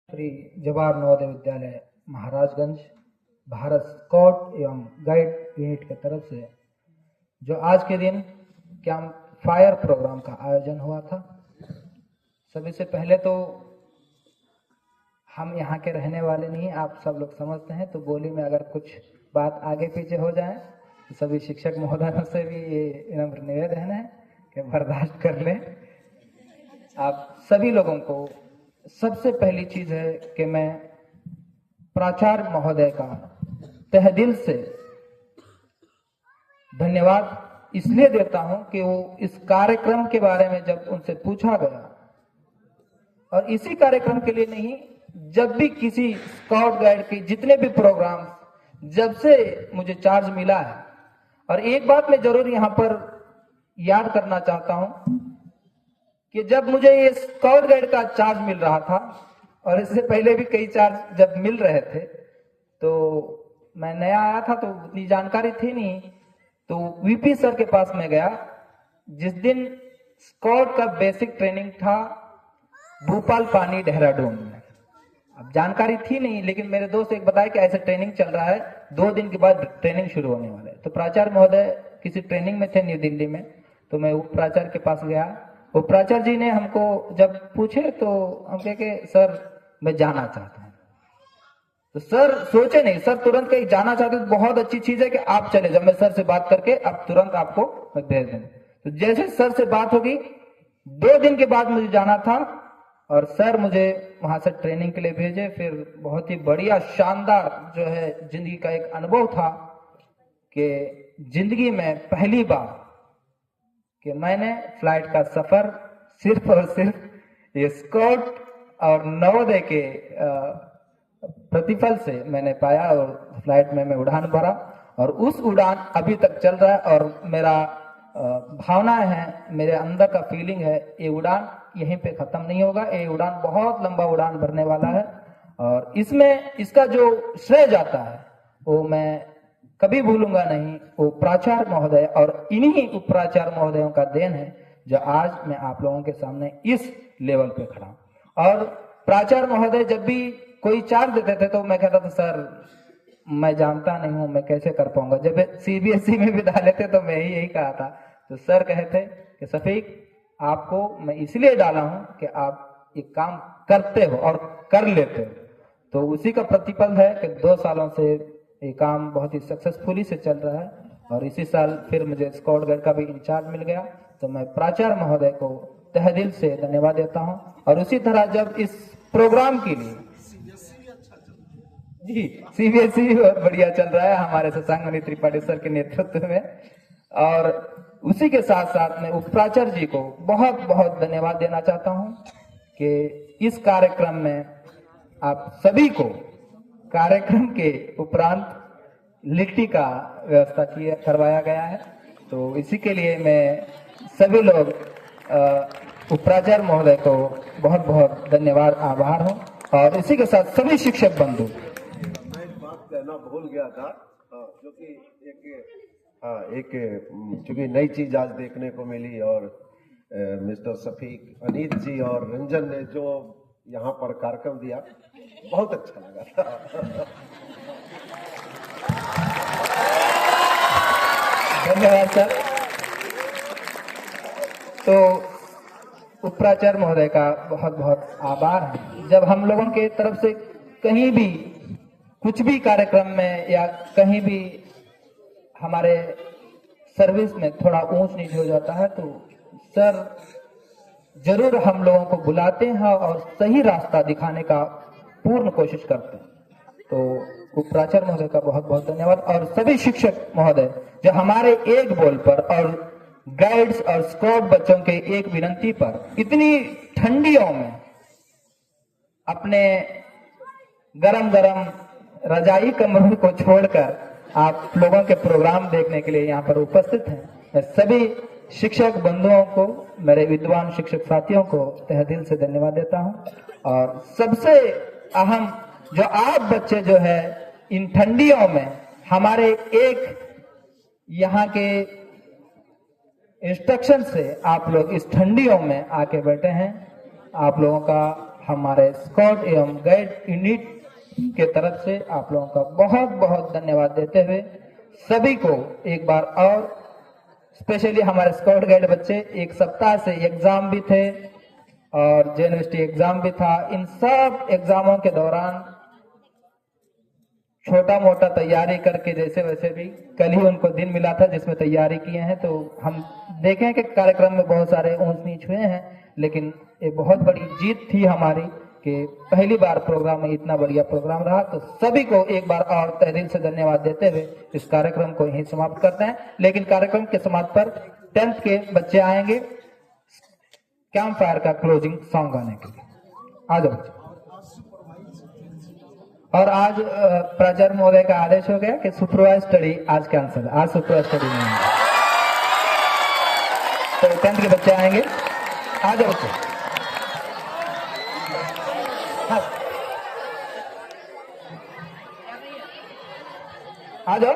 Shri Jawahar Navodaya Vidyalaya Maharajganj Bharat scout एवं guide unit की तरफ से जो आज के दिन कैंप फायर प्रोग्राम का आयोजन हुआ था। सभी से पहले तो हम यहाँ के रहने वाले नहीं, आप सब लोग समझते हैं, तो बोली में अगर कुछ बात आगे पीछे हो जाए तो सभी शिक्षक महोदयों से भी ये विनम्र निवेदन है कि बर्दाश्त कर लें। आप सभी लोगों को सबसे पहली चीज है कि मैं प्राचार्य महोदय का तहे दिल से धन्यवाद इसलिए देता हूं कि वो इस कार्यक्रम के बारे में जब उनसे पूछा गया, और इसी कार्यक्रम के लिए नहीं, जब भी किसी स्काउट गाइड के जितने भी प्रोग्राम जब से मुझे चार्ज मिला है, और एक बात मैं जरूर यहां पर याद करना चाहता हूं कि जब मुझे ये स्काउट गाइड का चार्ज मिल रहा था और इससे पहले भी कई चार्ज जब मिल रहे थे, तो मैं नया आया था तो उतनी जानकारी थी नहीं, तो वीपी सर के पास मैं गया। जिस दिन स्काउट का बेसिक ट्रेनिंग था भूपाल पानी देहरादून में, अब जानकारी थी नहीं, लेकिन मेरे दोस्त एक बताया कि ऐसे ट्रेनिंग चल रहा है, 2 दिन के बाद ट्रेनिंग शुरू होने वाला है। तो प्राचार्य महोदय किसी ट्रेनिंग में थे न्यू दिल्ली में, तो मैं उप प्राचार्य के पास गया। वो प्राचार्य जी ने हमको जब पूछे तो हम कहे कि सर मैं जाना चाहता हूँ। तो सर सोचे नहीं, सर तुरंत कहीं जाना चाहते तो बहुत अच्छी चीज है कि आप चले जाओ, मैं सर से बात करके अब तुरंत आपको मैं भेज दूंगा। तो जैसे सर से बात होगी, 2 दिन के बाद मुझे जाना था और सर मुझे वहां से ट्रेनिंग के लिए भेजे। फिर बहुत ही बढ़िया शानदार जो है जिंदगी का एक अनुभव था कि जिंदगी में पहली बार कि मैंने फ्लाइट का सफर सिर्फ और सिर्फ ये स्काउट और नवोदय के प्रतिफल से मैंने पाया, और फ्लाइट में मैं उड़ान भरा और उस उड़ान अभी तक चल रहा है। और मेरा भावना है, मेरे अंदर का फीलिंग है, ये उड़ान यहीं पे खत्म नहीं होगा, ये उड़ान बहुत लंबा उड़ान भरने वाला है। और इसमें इसका जो श्रेय जाता है वो मैं कभी भूलूंगा नहीं, वो प्राचार्य महोदय और इन्हीं उप प्राचार्य महोदयों का देन है जो आज मैं आप लोगों के सामने इस लेवल पे खड़ा हूं। और प्राचार्य महोदय जब भी कोई चार्ज देते थे तो मैं कहता था सर मैं जानता नहीं हूं, मैं कैसे कर पाऊंगा। जब सीबीएसई में भी डाले थे तो मैं यही कहा था, तो सर कहे थे कि शफीक आपको मैं इसलिए डाला हूं कि आप एक काम करते हो और कर लेते हो। तो उसी का प्रतिफल है कि 2 सालों से ये काम बहुत ही सक्सेसफुली से चल रहा है। और इसी साल फिर मुझे स्काउट गाइड का भी इंचार्ज मिल गया, तो मैं प्राचार्य महोदय को तहे दिल से धन्यवाद देता हूं। और उसी तरह जब इस प्रोग्राम के लिए जी सीबीएसई बहुत बढ़िया चल रहा है हमारे शशांक मणि त्रिपाठी सर के नेतृत्व में, और उसी के साथ साथ मैं उप प्राचार्य जी को बहुत बहुत धन्यवाद देना चाहता हूं कि इस कार्यक्रम में आप सभी को कार्यक्रम के उपरांत लिट्टी का व्यवस्था करवाया गया है। तो इसी के लिए मैं सभी लोग उप प्राचार्य महोदय को बहुत बहुत धन्यवाद आभार हूं। और इसी के साथ सभी शिक्षक बंधु, मैं एक बात कहना भूल गया था, क्योंकि एक चूंकि नई चीज आज देखने को मिली, और मिस्टर शफीक, अनीत जी और रंजन ने जो यहाँ पर कार्यक्रम दिया बहुत अच्छा लगा था। धन्यवाद सर। तो उप प्राचार्य महोदय का बहुत बहुत आभार है। जब हम लोगों के तरफ से कहीं भी कुछ भी कार्यक्रम में या कहीं भी हमारे सर्विस में थोड़ा ऊंच नीच हो जाता है तो सर जरूर हम लोगों को बुलाते हैं और सही रास्ता दिखाने का पूर्ण कोशिश करते हैं। तो उप प्राचार्य महोदय का बहुत बहुत धन्यवाद। और सभी शिक्षक महोदय जो हमारे एक बोल पर और गाइड्स और स्काउट बच्चों के एक विनंती पर इतनी ठंडियों में अपने गरम गरम रजाई कमरों को छोड़कर आप लोगों के प्रोग्राम देखने के लिए यहाँ पर उपस्थित हैं। मैं सभी शिक्षक बंधुओं को, मेरे विद्वान शिक्षक साथियों को तहे दिल से धन्यवाद देता हूं। और सबसे अहम जो आप बच्चे जो है इन ठंडियों में हमारे एक यहाँ के इंस्ट्रक्शन से आप लोग इस ठंडियों में आके बैठे हैं, आप लोगों का हमारे स्काउट एवं गाइड यूनिट के तरफ से आप लोगों का बहुत बहुत धन्यवाद देते हुए सभी को एक बार और स्पेशली हमारे स्काउट गाइड बच्चे, एक सप्ताह से एग्जाम भी थे और यूनिवर्सिटी एग्जाम भी था। इन सब एग्जामों के दौरान छोटा मोटा तैयारी करके जैसे वैसे भी कल ही उनको दिन मिला था जिसमें तैयारी किए हैं। तो हम देखें कि कार्यक्रम में बहुत सारे ऊंच नीच हुए हैं, लेकिन ये बहुत बड़ी जीत थी हमारी कि पहली बार प्रोग्राम में इतना बढ़िया प्रोग्राम रहा। तो सभी को एक बार और तहे दिल से धन्यवाद देते हुए इस कार्यक्रम को यहीं समाप्त करते हैं। लेकिन कार्यक्रम के समाप्त पर 10th के बच्चे आएंगे कैंप फायर का क्लोजिंग सॉन्ग गाने के लिए। आ जाओ बच्चे। और आज प्राचार्य महोदय का आदेश हो गया कि सुपरवाइज स्टडी आज कैंसिल है, आज सुपरवाइज स्टडी नहीं है। तो 10th के बच्चे आएंगे, आ जाओ बच्चे। हाँ। आ जाओ।